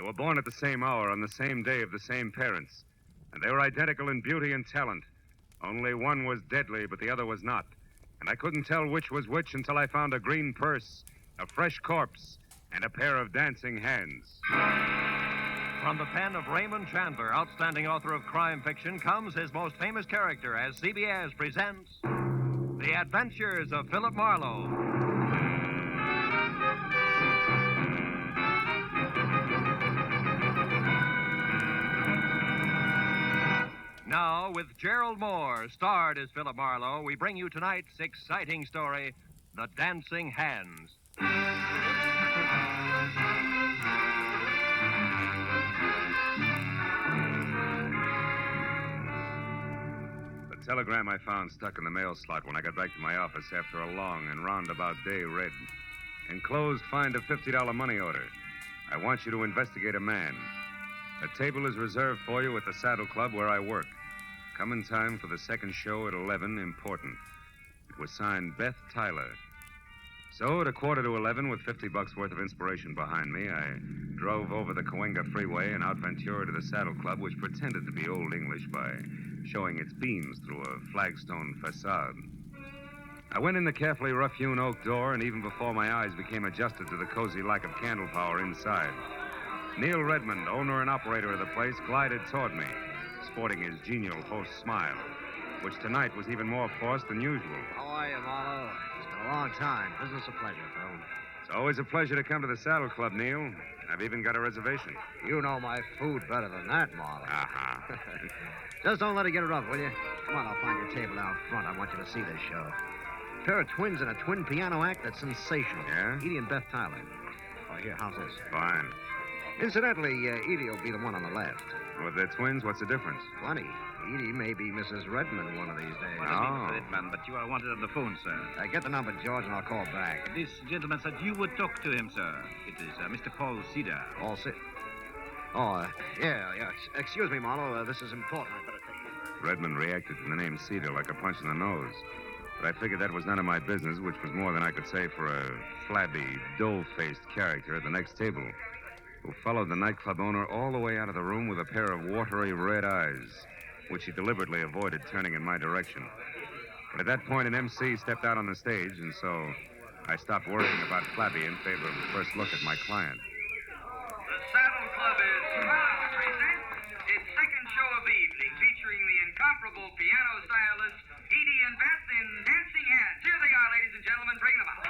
They were born at the same hour on the same day of the same parents. And they were identical in beauty and talent. Only one was deadly, but the other was not. And I couldn't tell which was which until I found a green purse, a fresh corpse, and a pair of dancing hands. From the pen of Raymond Chandler, outstanding author of crime fiction, comes his most famous character as CBS presents The Adventures of Philip Marlowe. Now, with Gerald Mohr, starred as Philip Marlowe, we bring you tonight's exciting story, The Dancing Hands. The telegram I found stuck in the mail slot when I got back to my office after a long and roundabout day read. Enclosed, find a $50 money order. I want you to investigate a man. A table is reserved for you at the Saddle Club where I work. Come in time for the second show at 11, important. It was signed Beth Tyler. So at 11:15, with $50 worth of inspiration behind me, I drove over the Cahuenga Freeway and out Ventura to the Saddle Club, which pretended to be Old English by showing its beams through a flagstone facade. I went in the carefully rough-hewn oak door, and even before my eyes became adjusted to the cozy lack of candle power inside, Neil Redmond, owner and operator of the place, glided toward me, sporting his genial host smile, which tonight was even more forced than usual. How are you, Marlowe? It's been a long time. Business a pleasure, Phil. It's always a pleasure to come to the Saddle Club, Neil. I've even got a reservation. You know my food better than that, Marlowe. Uh-huh. Just don't let it get rough, will you? Come on, I'll find your table out front. I want you to see this show. A pair of twins in a twin piano act that's sensational. Yeah? Edie and Beth Tyler. Oh, here, how's this? Fine. Incidentally, Edie will be the one on the left. Well, if they're twins, what's the difference? Funny. Edie may be Mrs. Redmond one of these days. Oh. Redmond, but you are wanted on the phone, sir. Get the number, George, and I'll call back. This gentleman said you would talk to him, sir. It is Mr. Paul Cedar. All set. Oh, yeah. Excuse me, Marlowe. This is important. I better take you. Redmond reacted to the name Cedar like a punch in the nose. But I figured that was none of my business, which was more than I could say for a flabby, dough-faced character at the next table, who followed the nightclub owner all the way out of the room with a pair of watery red eyes, which he deliberately avoided turning in my direction. But at that point, an MC stepped out on the stage, and so I stopped worrying about Flabby in favor of the first look at my client. The Saddle Club is proud to present its second show of the evening, featuring the incomparable piano stylist Edie and Beth in Dancing Hands. Here they are, ladies and gentlemen. Bring them up.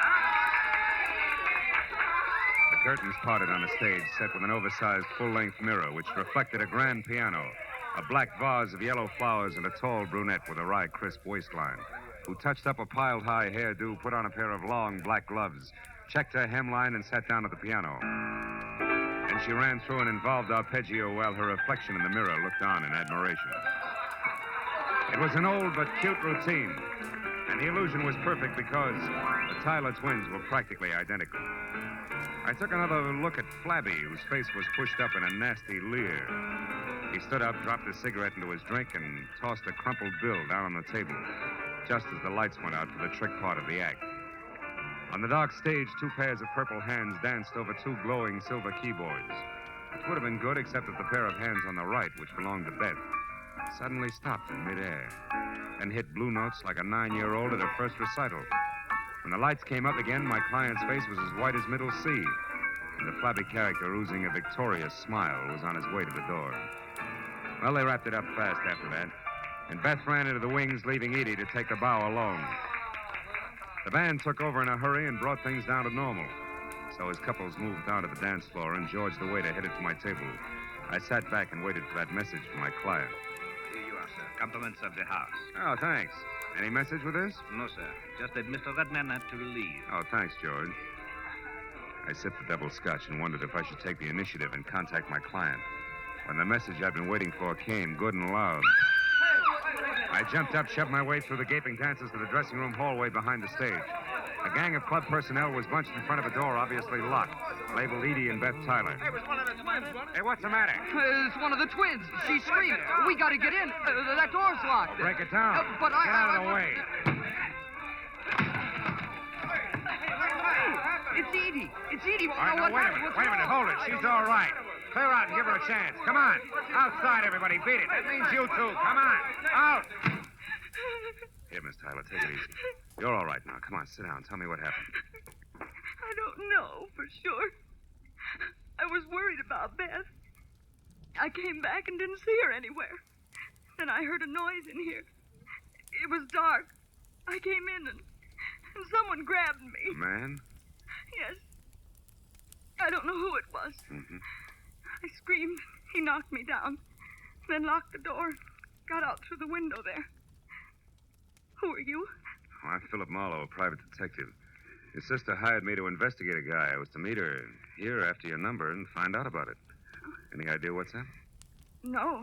The curtains parted on the stage, set with an oversized full-length mirror, which reflected a grand piano, a black vase of yellow flowers, and a tall brunette with a wry, crisp waistline, who touched up a piled-high hairdo, put on a pair of long black gloves, checked her hemline, and sat down at the piano. And she ran through an involved arpeggio while her reflection in the mirror looked on in admiration. It was an old but cute routine, and the illusion was perfect because the Tyler twins were practically identical. I took another look at Flabby, whose face was pushed up in a nasty leer. He stood up, dropped his cigarette into his drink, and tossed a crumpled bill down on the table, just as the lights went out for the trick part of the act. On the dark stage, two pairs of purple hands danced over two glowing silver keyboards, which would have been good except that the pair of hands on the right, which belonged to Beth, suddenly stopped in midair and hit blue notes like a 9-year-old at her first recital. When the lights came up again, my client's face was as white as Middle Sea, and the flabby character, oozing a victorious smile, was on his way to the door. Well, they wrapped it up fast after that, and Beth ran into the wings, leaving Edie to take the bow alone. The band took over in a hurry and brought things down to normal. So as couples moved down to the dance floor and George the waiter headed for my table, I sat back and waited for that message from my client. Here you are, sir. Compliments of the house. Oh, thanks. Any message with this? No, sir. Just that Mr. Redman had to leave. Oh, thanks, George. I sipped the double scotch and wondered if I should take the initiative and contact my client. When the message I'd been waiting for came, good and loud, I jumped up, shoved my way through the gaping dancers to the dressing room hallway behind the stage. A gang of club personnel was bunched in front of a door, obviously locked, labeled Edie and Beth Tyler. It was one of the twins, wasn't it? Hey, what's the matter? It's one of the twins. She screamed. We got to get in. That door's locked. Break it down. But Get out of the way. It's Edie. It's Edie. All right, now, wait a minute. Hold it. She's all right. Clear out and give her a chance. Come on. Outside, everybody. Beat it. That means you too. Come on. Out. Here, Miss Tyler, take it easy. You're all right now. Come on, sit down. Tell me what happened. I don't know for sure. I was worried about Beth. I came back and didn't see her anywhere. Then I heard a noise in here. It was dark. I came in and someone grabbed me. A man? Yes. I don't know who it was. Mm-hmm. I screamed. He knocked me down. Then locked the door. Got out through the window there. Who are you? Oh, I'm Philip Marlowe, a private detective. Your sister hired me to investigate a guy. I was to meet her here after your number and find out about it. Any idea what's up? No,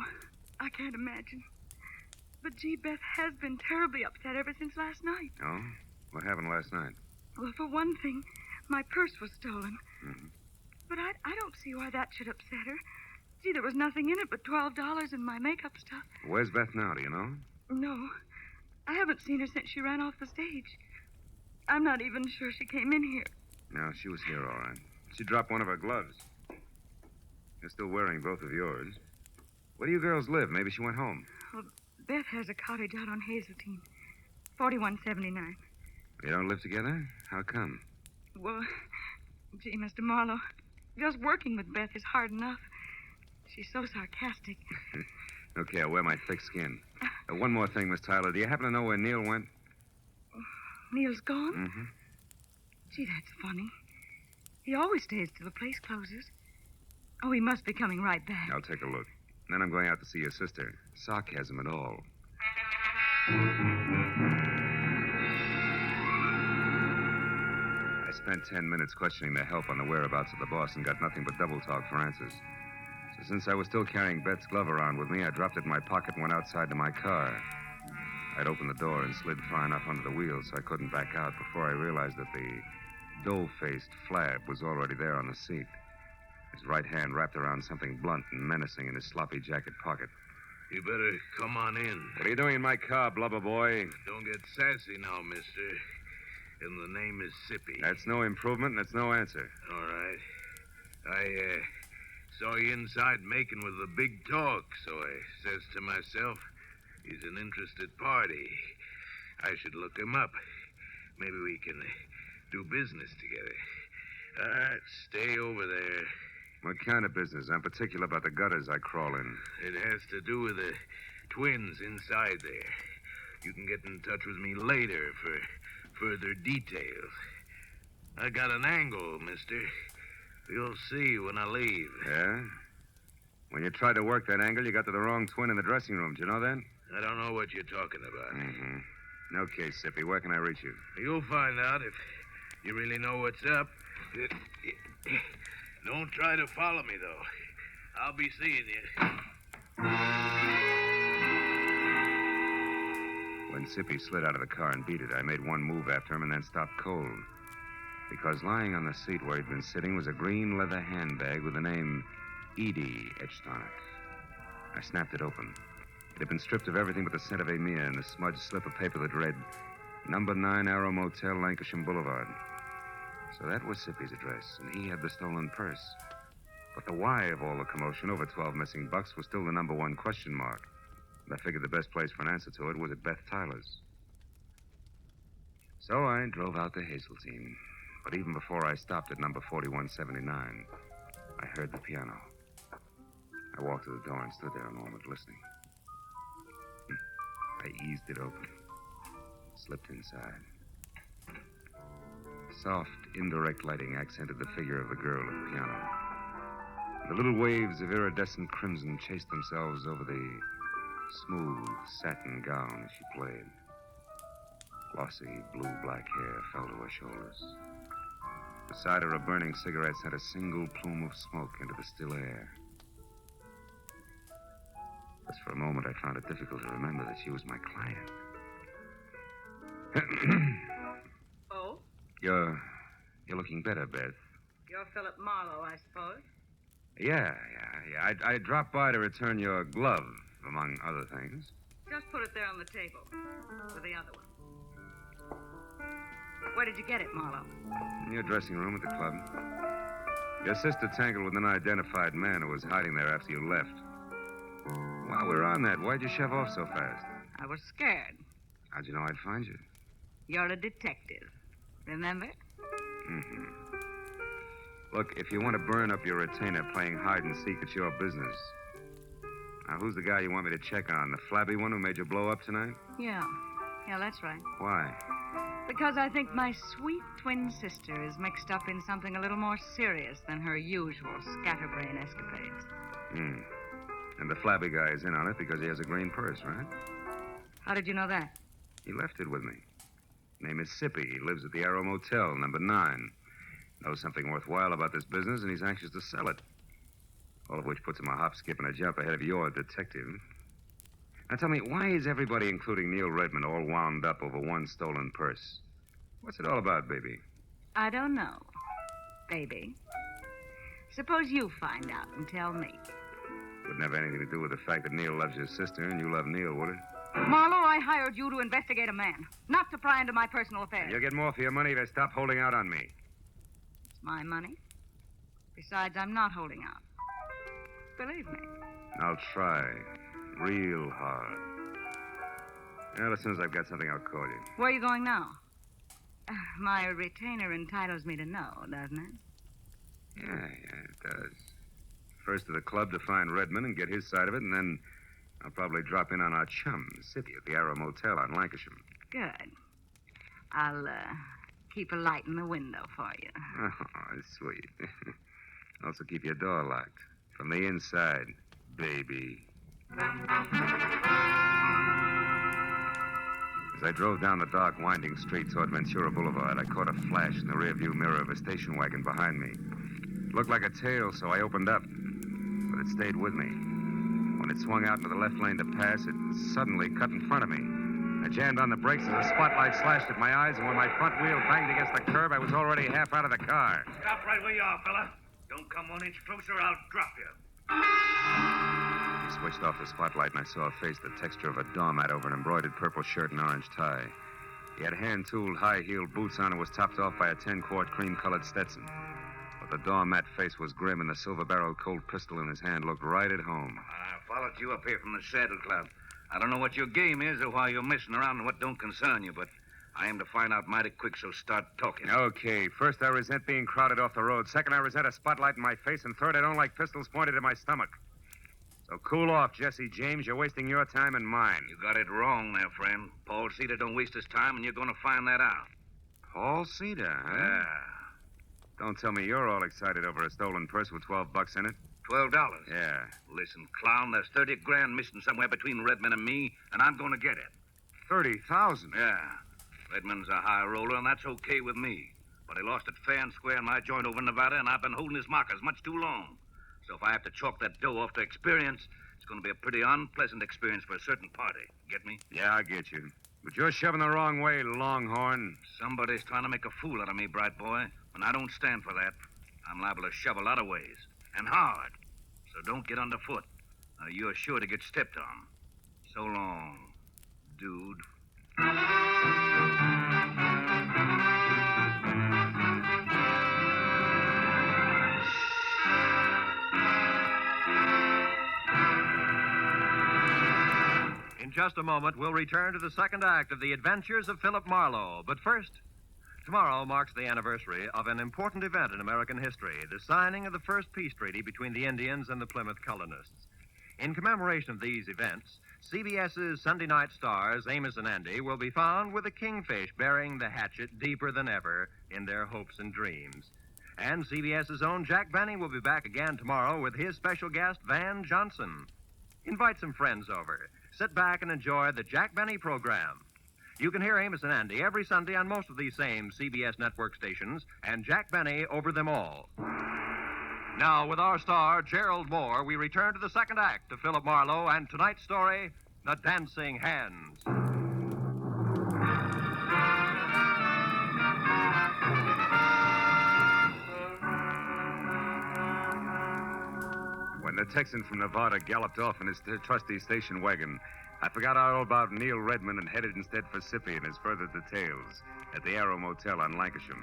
I can't imagine. But gee, Beth has been terribly upset ever since last night. Oh? What happened last night? Well, for one thing, my purse was stolen. Mm-hmm. But I don't see why that should upset her. Gee, there was nothing in it but $12 and my makeup stuff. Where's Beth now, do you know? No, I haven't seen her since she ran off the stage. I'm not even sure she came in here. No, she was here, all right. She dropped one of her gloves. You're still wearing both of yours. Where do you girls live? Maybe she went home. Well, Beth has a cottage out on Hazeltine, 4179. You don't live together? How come? Well, gee, Mr. Marlowe, just working with Beth is hard enough. She's so sarcastic. Okay, I'll wear my thick skin. One more thing, Miss Tyler. Do you happen to know where Neil went? Neil's gone? Mm-hmm. Gee, that's funny. He always stays till the place closes. Oh, he must be coming right back. I'll take a look. Then I'm going out to see your sister. Sarcasm and all. I spent 10 minutes questioning the help on the whereabouts of the boss and got nothing but double talk for answers. So since I was still carrying Beth's glove around with me, I dropped it in my pocket and went outside to my car. I'd opened the door and slid far enough under the wheel so I couldn't back out before I realized that the dough-faced Flab was already there on the seat. His right hand wrapped around something blunt and menacing in his sloppy jacket pocket. You better come on in. What are you doing in my car, blubber boy? Don't get sassy now, mister. And the name is Sippy. That's no improvement, and it's no answer. All right. I saw you inside making with the big talk, so I says to myself, he's an interested party. I should look him up. Maybe we can do business together. All right, stay over there. What kind of business? I'm particular about the gutters I crawl in. It has to do with the twins inside there. You can get in touch with me later for further details. I got an angle, mister. You'll see when I leave. Yeah? When you tried to work that angle, you got to the wrong twin in the dressing room. Do you know that? I don't know what you're talking about. Mm-hmm. Okay, Sippy, where can I reach you? You'll find out if you really know what's up. Don't try to follow me, though. I'll be seeing you. When Sippy slid out of the car and beat it, I made one move after him and then stopped cold. Because lying on the seat where he'd been sitting was a green leather handbag with the name Edie etched on it. I snapped it open. It had been stripped of everything but the scent of Amia and the smudged slip of paper that read, Number 9 Arrow Motel, Lancashire Boulevard. So that was Sippy's address, and he had the stolen purse. But the why of all the commotion over 12 missing bucks was still the number one question mark. And I figured the best place for an answer to it was at Beth Tyler's. So I drove out to Hazeltine. But even before I stopped at number 4179, I heard the piano. I walked to the door and stood there a moment listening. I eased it open, slipped inside. Soft, indirect lighting accented the figure of the girl at the piano. The little waves of iridescent crimson chased themselves over the smooth satin gown as she played. Glossy blue-black hair fell to her shoulders. Beside her, a burning cigarette sent a single plume of smoke into the still air. Just for a moment, I found it difficult to remember that she was my client. Oh? You're looking better, Beth. You're Philip Marlowe, I suppose. Yeah. I dropped by to return your glove, among other things. Just put it there on the table. With the other one. Where did you get it, Marlowe? In your dressing room at the club. Your sister tangled with an unidentified man who was hiding there after you left. While we're on that, why'd you shove off so fast? I was scared. How'd you know I'd find you? You're a detective. Remember? Mm-hmm. Look, if you want to burn up your retainer playing hide and seek, it's your business. Now, who's the guy you want me to check on? The flabby one who made you blow up tonight? Yeah. Yeah, that's right. Why? Because I think my sweet twin sister is mixed up in something a little more serious than her usual scatterbrain escapades. Hmm. And the flabby guy is in on it because he has a green purse, right? How did you know that? He left it with me. Name is Sippy. He lives at the Arrow Motel, number 9. Knows something worthwhile about this business, and he's anxious to sell it. All of which puts him a hop, skip, and a jump ahead of your detective. Now tell me, why is everybody, including Neil Redmond, all wound up over one stolen purse? What's it all about, baby? I don't know, baby. Suppose you find out and tell me. Wouldn't have anything to do with the fact that Neil loves your sister and you love Neil, would it? Marlowe, I hired you to investigate a man, not to pry into my personal affairs. You'll get more for your money if you stop holding out on me. It's my money. Besides, I'm not holding out. Believe me. I'll try. Real hard. Well, as soon as I've got something, I'll call you. Where are you going now? My retainer entitles me to know, doesn't it? Yeah, it does. First to the club to find Redmond and get his side of it, and then I'll probably drop in on our chum, Sippy, at the Arrow Motel on Lancashire. Good. I'll, keep a light in the window for you. Oh, sweet. Also keep your door locked. From the inside, baby. As I drove down the dark, winding street toward Ventura Boulevard, I caught a flash in the rearview mirror of a station wagon behind me. It looked like a tail, so I opened up. But it stayed with me. When it swung out into the left lane to pass, it suddenly cut in front of me. I jammed on the brakes as the spotlight slashed at my eyes, and when my front wheel banged against the curb, I was already half out of the car. Stop right where you are, fella. Don't come 1 inch closer, I'll drop you. He switched off the spotlight, and I saw a face the texture of a doormat over an embroidered purple shirt and orange tie. He had hand-tooled, high-heeled boots on and was topped off by a 10-quart cream-colored Stetson. But the doormat face was grim, and the silver-barreled Colt pistol in his hand looked right at home. I followed you up here from the Saddle Club. I don't know what your game is or why you're messing around and what don't concern you, but I aim to find out mighty quick, so start talking. Okay, first I resent being crowded off the road. Second, I resent a spotlight in my face. And third, I don't like pistols pointed at my stomach. So cool off, Jesse James. You're wasting your time and mine. You got it wrong there, friend. Paul Cedar don't waste his time, and you're going to find that out. Paul Cedar, huh? Yeah. Don't tell me you're all excited over a stolen purse with $12 in it. $12? Yeah. Listen, clown, there's 30 grand missing somewhere between Redmond and me, and I'm going to get it. 30,000? Yeah. Redmond's a high roller, and that's okay with me. But he lost it fair and square in my joint over in Nevada, and I've been holding his markers much too long. So if I have to chalk that dough off to experience, it's going to be a pretty unpleasant experience for a certain party. Get me? Yeah, I get you. But you're shoving the wrong way, Longhorn. Somebody's trying to make a fool out of me, bright boy, and I don't stand for that. I'm liable to shove a lot of ways, and hard. So don't get underfoot. You're sure to get stepped on. So long, dude. In just a moment, we'll return to the second act of The Adventures of Philip Marlowe. But first, tomorrow marks the anniversary of an important event in American history, the signing of the first peace treaty between the Indians and the Plymouth colonists. In commemoration of these events, CBS's Sunday night stars, Amos and Andy, will be found with a kingfish burying the hatchet deeper than ever in their hopes and dreams. And CBS's own Jack Benny will be back again tomorrow with his special guest, Van Johnson. Invite some friends over. Sit back and enjoy the Jack Benny program. You can hear Amos and Andy every Sunday on most of these same CBS network stations, and Jack Benny over them all. Now, with our star, Gerald Mohr, we return to the second act of Philip Marlowe and tonight's story, The Dancing Hands. When the Texan from Nevada galloped off in his trusty station wagon, I forgot all about Neil Redmond and headed instead for Sippy and his further details at the Arrow Motel on Lancashire.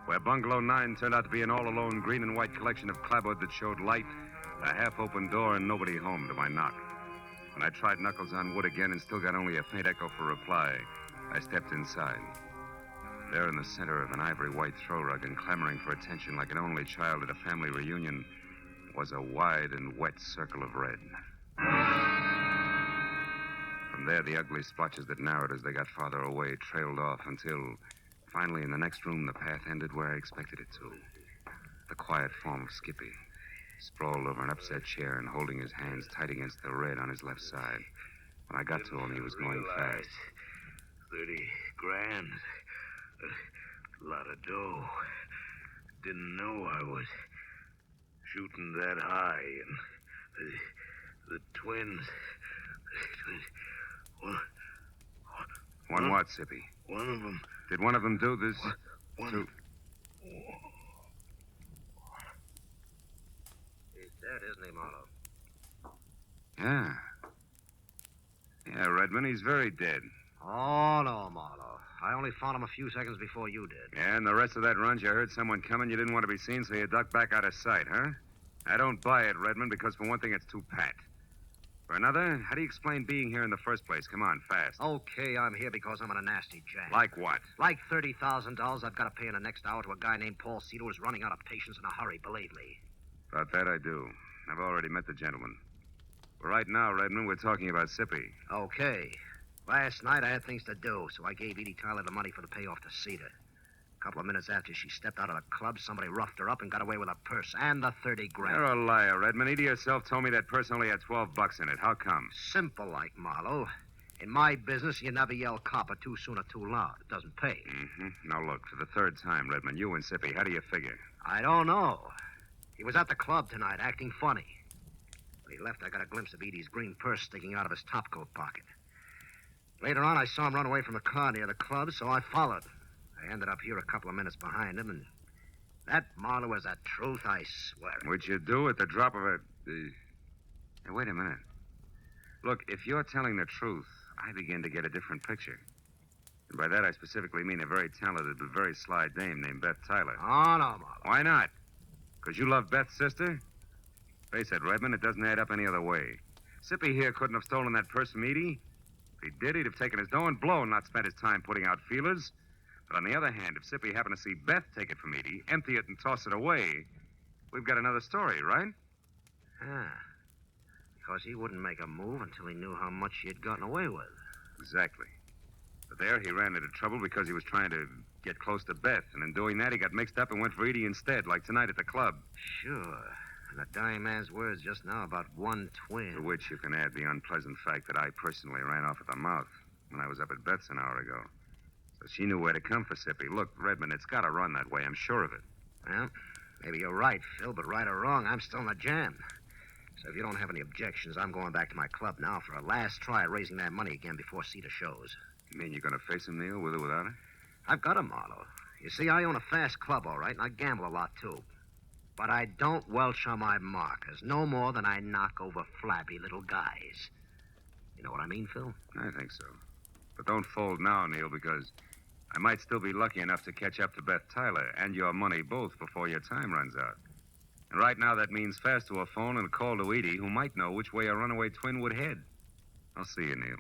where Bungalow 9 turned out to be an all-alone green and white collection of clapboard that showed light, a half-open door, and nobody home to my knock. When I tried knuckles on wood again and still got only a faint echo for reply, I stepped inside. There in the center of an ivory-white throw rug and clamoring for attention like an only child at a family reunion was a wide and wet circle of red. From there, the ugly splotches that narrowed as they got farther away trailed off until, finally, in the next room, the path ended where I expected it to. The quiet form of Skippy, sprawled over an upset chair and holding his hands tight against the red on his left side. When I got to him, he was going fast. 30 grand. A lot of dough. Didn't know I was shooting that high. And the twins. One what, Sippy? One of them. Did one of them do this? One. He's dead, isn't he, Marlowe? Yeah. Yeah, Redmond, he's very dead. Oh, no, Marlowe. I only found him a few seconds before you did. Yeah, and the rest of that run, you heard someone coming, you didn't want to be seen, so you ducked back out of sight, huh? I don't buy it, Redmond, because for one thing, it's too pat. For another, how do you explain being here in the first place? Come on, fast. Okay, I'm here because I'm in a nasty jam. Like what? Like $30,000 I've got to pay in the next hour to a guy named Paul Cedar who's running out of patience in a hurry, believe me. About that I do. I've already met the gentleman. But right now, Redmond, we're talking about Sippy. Okay. Last night I had things to do, so I gave Edie Tyler the money for the payoff to Cedar. A couple of minutes after she stepped out of the club, somebody roughed her up and got away with her purse and the 30 grand. You're a liar, Redmond. Edie herself told me that purse only had $12 in it. How come? Simple like, Marlowe. In my business, you never yell copper too soon or too loud. It doesn't pay. Mm-hmm. Now, look, for the third time, Redmond, you and Sippy, how do you figure? I don't know. He was at the club tonight, acting funny. When he left, I got a glimpse of Edie's green purse sticking out of his topcoat pocket. Later on, I saw him run away from the car near the club, so I followed. I ended up here a couple of minutes behind him, and that, Marlowe, is the truth, I swear. Which you do at the drop of a... Hey, wait a minute. Look, if you're telling the truth, I begin to get a different picture. And by that, I specifically mean a very talented but very sly dame named Beth Tyler. Oh, no, Marlowe. Why not? Because you love Beth's sister? Face it, Redmond, it doesn't add up any other way. Sippy here couldn't have stolen that purse from Edie. If he did, he'd have taken his dough and blown, not spent his time putting out feelers. But on the other hand, if Sippy happened to see Beth take it from Edie, empty it, and toss it away, we've got another story, right? Ah. Because he wouldn't make a move until he knew how much she had gotten away with. Exactly. But there, he ran into trouble because he was trying to get close to Beth, and in doing that, he got mixed up and went for Edie instead, like tonight at the club. Sure. And a dying man's words just now about one twin. To which you can add the unpleasant fact that I personally ran off at the mouth when I was up at Beth's an hour ago. So she knew where to come for Sippy. Look, Redmond, it's got to run that way. I'm sure of it. Well, maybe you're right, Phil, but right or wrong, I'm still in a jam. So if you don't have any objections, I'm going back to my club now for a last try at raising that money again before Cedar shows. You mean you're going to face him, Neil, with or without her? I've got a Marlowe. You see, I own a fast club, all right, and I gamble a lot, too. But I don't welch on my markers, no more than I knock over flabby little guys. You know what I mean, Phil? I think so. But don't fold now, Neil, because I might still be lucky enough to catch up to Beth Tyler and your money both before your time runs out. And right now, that means fast to a phone and a call to Edie, who might know which way a runaway twin would head. I'll see you, Neil.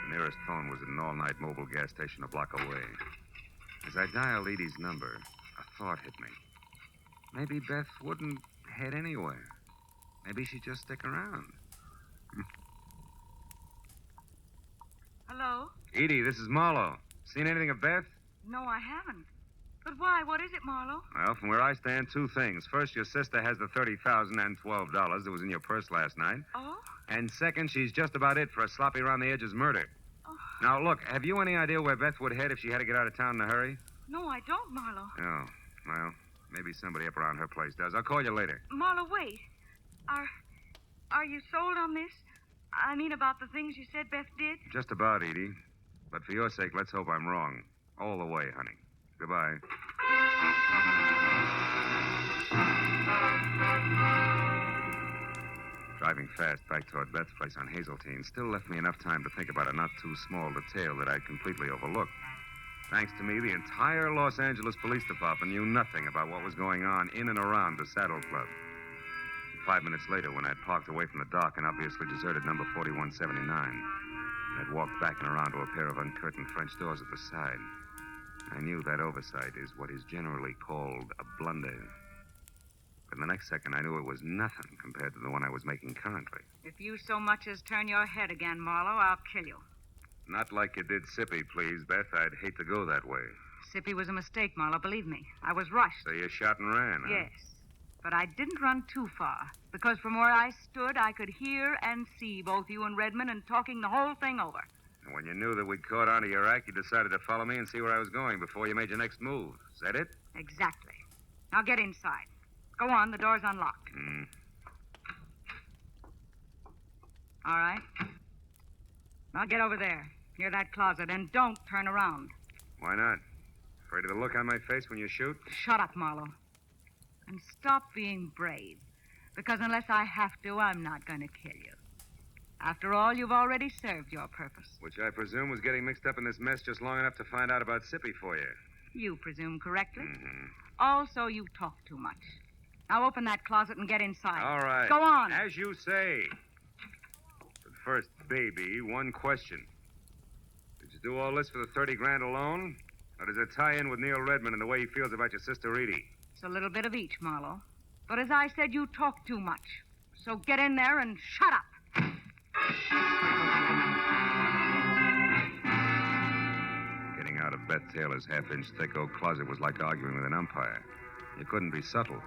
The nearest phone was at an all-night mobile gas station a block away. As I dialed Edie's number, a thought hit me. Maybe Beth wouldn't head anywhere. Maybe she'd just stick around. Hello? Edie, this is Marlowe. Seen anything of Beth? No, I haven't. But why? What is it, Marlowe? Well, from where I stand, two things. First, your sister has the $30,000 and $12 that was in your purse last night. Oh? And second, she's just about it for a sloppy around the edges murder. Oh. Now, look, have you any idea where Beth would head if she had to get out of town in a hurry? No, I don't, Marlowe. Oh, well, maybe somebody up around her place does. I'll call you later. Marlowe, wait. Are you sold on this? I mean, about the things you said Beth did? Just about, Edie. But for your sake, let's hope I'm wrong. All the way, honey. Goodbye. Driving fast back toward Beth's place on Hazeltine still left me enough time to think about a not-too-small detail that I'd completely overlooked. Thanks to me, the entire Los Angeles Police Department knew nothing about what was going on in and around the Saddle Club. 5 minutes later, when I'd parked away from the dock and obviously deserted number 4179, I'd walked back and around to a pair of uncurtained French doors at the side. I knew that oversight is what is generally called a blunder. But the next second, I knew it was nothing compared to the one I was making currently. If you so much as turn your head again, Marlowe, I'll kill you. Not like you did Sippy, please, Beth. I'd hate to go that way. Sippy was a mistake, Marlowe, believe me. I was rushed. So you shot and ran, huh? Yes. But I didn't run too far, because from where I stood, I could hear and see both you and Redmond and talking the whole thing over. And when you knew that we'd caught on to your act, you decided to follow me and see where I was going before you made your next move. Is that it? Exactly. Now get inside. Go on, the door's unlocked. All right. Now get over there, near that closet, and don't turn around. Why not? Afraid of the look on my face when you shoot? Shut up, Marlowe. And stop being brave. Because unless I have to, I'm not going to kill you. After all, you've already served your purpose. Which I presume was getting mixed up in this mess just long enough to find out about Sippy for you. You presume correctly. Mm-hmm. Also, you talk too much. Now open that closet and get inside. All right. Go on. As you say. But first, baby, one question. Did you do all this for the 30 grand alone? Or does it tie in with Neil Redmond and the way he feels about your sister Edie? It's a little bit of each, Marlowe. But as I said, you talk too much. So get in there and shut up. Getting out of Beth Taylor's half-inch thick oak closet was like arguing with an umpire. You couldn't be subtle.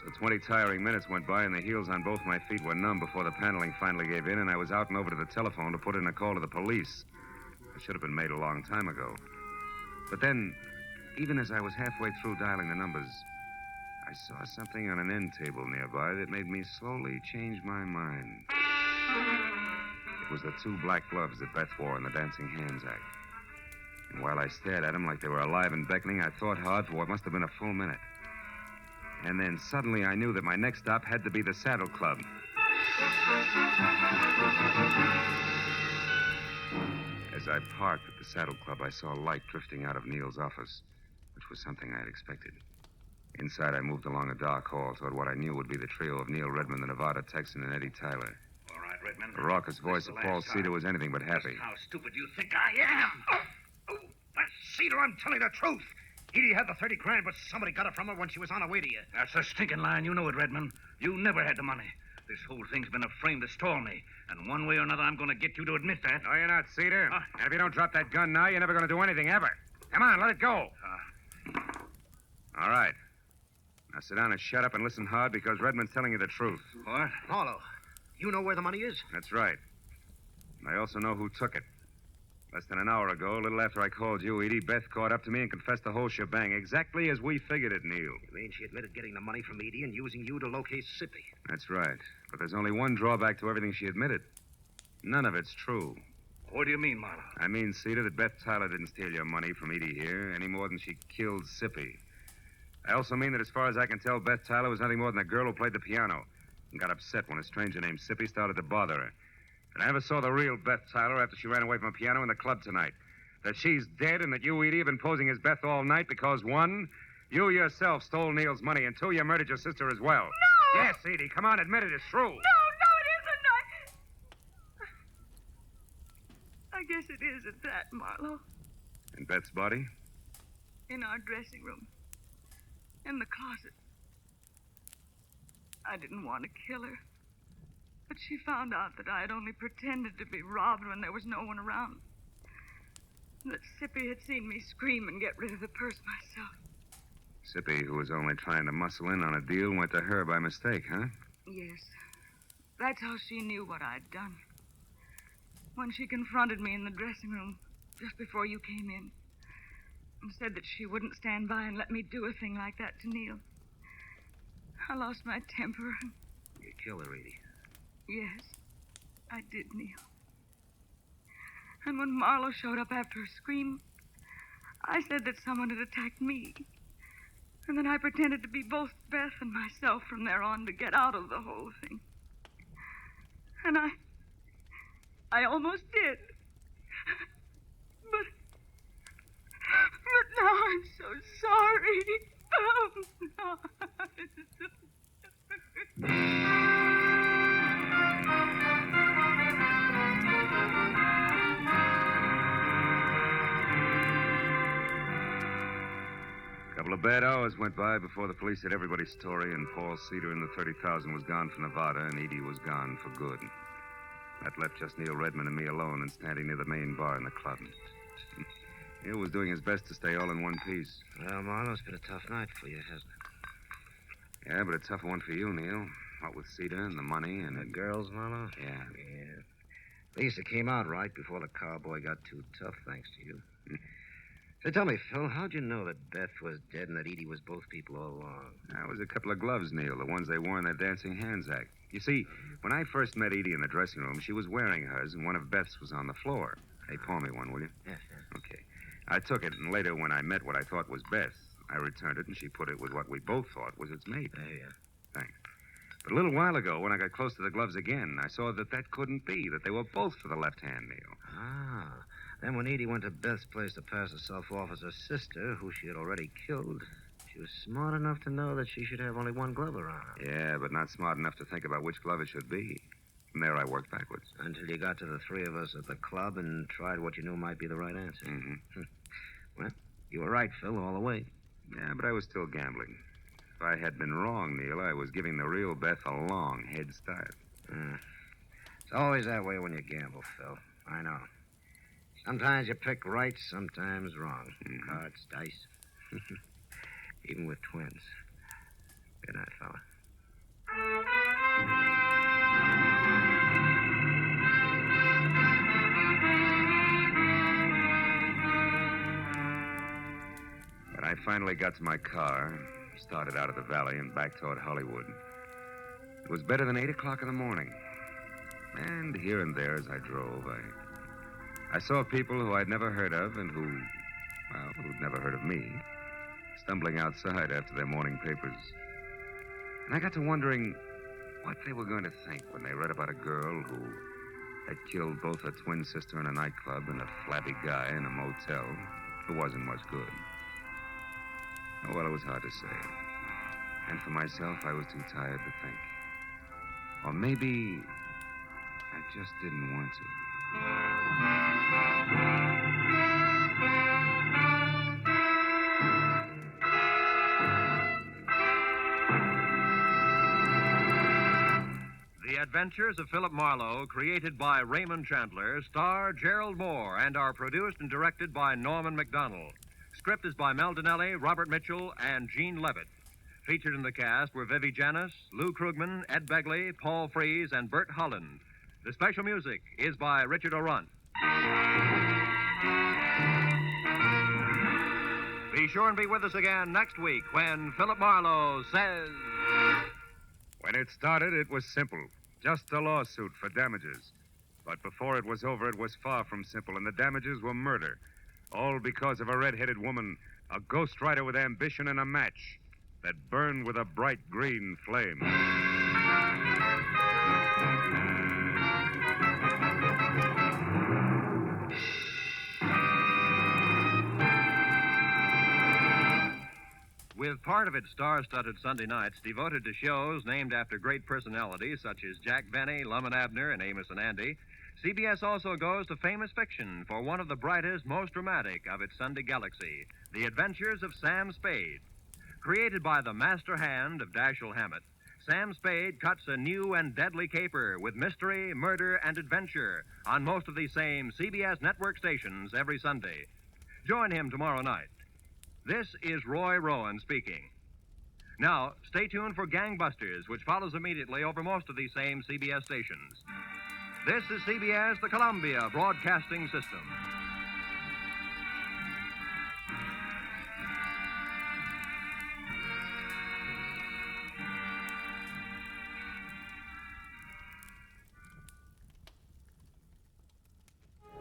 So 20 tiring minutes went by, and the heels on both my feet were numb before the paneling finally gave in, and I was out and over to the telephone to put in a call to the police. It should have been made a long time ago. But then, even as I was halfway through dialing the numbers, I saw something on an end table nearby that made me slowly change my mind. It was the 2 black gloves that Beth wore in the Dancing Hands act. And while I stared at them like they were alive and beckoning, I thought hard for what must have been a full minute. And then suddenly I knew that my next stop had to be the Saddle Club. As I parked at the Saddle Club, I saw light drifting out of Neil's office, which was something I had expected. Inside, I moved along a dark hall toward what I knew would be the trio of Neil Redmond, the Nevada Texan, and Eddie Tyler. All right, Redmond. The raucous voice of Paul Cedar was anything but happy. How stupid you think I am? That's Cedar, I'm telling the truth. Edie had the 30 grand, but somebody got it from her when she was on her way to you. That's a stinking lie, and you know it, Redmond. You never had the money. This whole thing's been a frame to stall me. And one way or another, I'm going to get you to admit that. No, you're not, Cedar. And if you don't drop that gun now, you're never going to do anything ever. Come on, let it go. All right. Now sit down and shut up and listen hard, because Redmond's telling you the truth. What? Marlowe, you know where the money is? That's right. And I also know who took it. Less than an hour ago, a little after I called you, Edie, Beth caught up to me and confessed the whole shebang, exactly as we figured it, Neil. You mean she admitted getting the money from Edie and using you to locate Sippy? That's right. But there's only one drawback to everything she admitted. None of it's true. What do you mean, Marlowe? I mean, Cedar, that Beth Tyler didn't steal your money from Edie here any more than she killed Sippy. I also mean that as far as I can tell, Beth Tyler was nothing more than a girl who played the piano and got upset when a stranger named Sippy started to bother her. And I never saw the real Beth Tyler after she ran away from a piano in the club tonight. That she's dead and that you, Edie, have been posing as Beth all night because, 1, you yourself stole Neil's money, and 2, you murdered your sister as well. No! Yes, Edie, come on, admit it. It's true. No, it isn't. I guess it is at that, Marlowe. And Beth's body? In our dressing room. In the closet. I didn't want to kill her. But she found out that I had only pretended to be robbed when there was no one around. That Sippy had seen me scream and get rid of the purse myself. Sippy, who was only trying to muscle in on a deal, went to her by mistake, huh? Yes. That's how she knew what I'd done. When she confronted me in the dressing room just before you came in and said that she wouldn't stand by and let me do a thing like that to Neil, I lost my temper. You killed her, Edie. Yes, I did, Neil. And when Marlowe showed up after her scream, I said that someone had attacked me. And then I pretended to be both Beth and myself from there on to get out of the whole thing. And I almost did. But now I'm so sorry. Oh, no. A couple of bad hours went by before the police had everybody's story, and Paul Cedar and the 30,000 was gone for Nevada, and Edie was gone for good. That left just Neil Redmond and me alone and standing near the main bar in the club. Neil was doing his best to stay all in one piece. Well, Marlowe, it's been a tough night for you, hasn't it? Yeah, but a tougher one for you, Neil. What with Cedar and the money and... The girls, Marlowe? Yeah. At least it came out right before the cowboy got too tough, thanks to you. So tell me, Phil, how'd you know that Beth was dead and that Edie was both people all along? That was a couple of gloves, Neil, the ones they wore in their Dancing Hands act. You see, when I first met Edie in the dressing room, she was wearing hers, and one of Beth's was on the floor. Hey, pour me one, will you? Yes. Okay. I took it, and later when I met what I thought was Beth, I returned it, and she put it with what we both thought was its mate. Yeah. Thanks. But a little while ago, when I got close to the gloves again, I saw that couldn't be, that they were both for the left hand, Neil. Ah. Then when Edie went to Beth's place to pass herself off as her sister, who she had already killed, she was smart enough to know that she should have only one glove around her. Yeah, but not smart enough to think about which glove it should be. From there, I worked backwards. Until you got to the three of us at the club and tried what you knew might be the right answer. Mm-hmm. Well, you were right, Phil, all the way. Yeah, but I was still gambling. If I had been wrong, Neil, I was giving the real Beth a long head start. It's always that way when you gamble, Phil. I know. Sometimes you pick right, sometimes wrong. Mm-hmm. Cards, dice. Even with twins. Good night, fella. When I finally got to my car, started out of the valley and back toward Hollywood, it was better than 8 o'clock in the morning. And here and there as I drove, I saw people who I'd never heard of and who'd never heard of me, stumbling outside after their morning papers. And I got to wondering what they were going to think when they read about a girl who had killed both her twin sister in a nightclub and a flabby guy in a motel who wasn't much good. Oh, well, it was hard to say. And for myself, I was too tired to think. Or maybe I just didn't want to. The Adventures of Philip Marlowe, created by Raymond Chandler, star Gerald Mohr, and are produced and directed by Norman MacDonald. Script is by Mel Donnelly, Robert Mitchell, and Gene Levitt. Featured in the cast were Vivi Janis, Lou Krugman, Ed Begley, Paul Frees, and Bert Holland. The special music is by Richard O'Runt. Be sure and be with us again next week when Philip Marlowe says... When it started, it was simple. Just a lawsuit for damages. But before it was over, it was far from simple, and the damages were murder. All because of a red-headed woman, a ghostwriter with ambition and a match that burned with a bright green flame. With part of its star-studded Sunday nights devoted to shows named after great personalities such as Jack Benny, Lum and Abner, and Amos and Andy, CBS also goes to famous fiction for one of the brightest, most dramatic of its Sunday galaxy, The Adventures of Sam Spade. Created by the master hand of Dashiell Hammett, Sam Spade cuts a new and deadly caper with mystery, murder, and adventure on most of these same CBS network stations every Sunday. Join him tomorrow night. This is Roy Rowan speaking. Now, stay tuned for Gangbusters, which follows immediately over most of these same CBS stations. This is CBS, the Columbia Broadcasting System.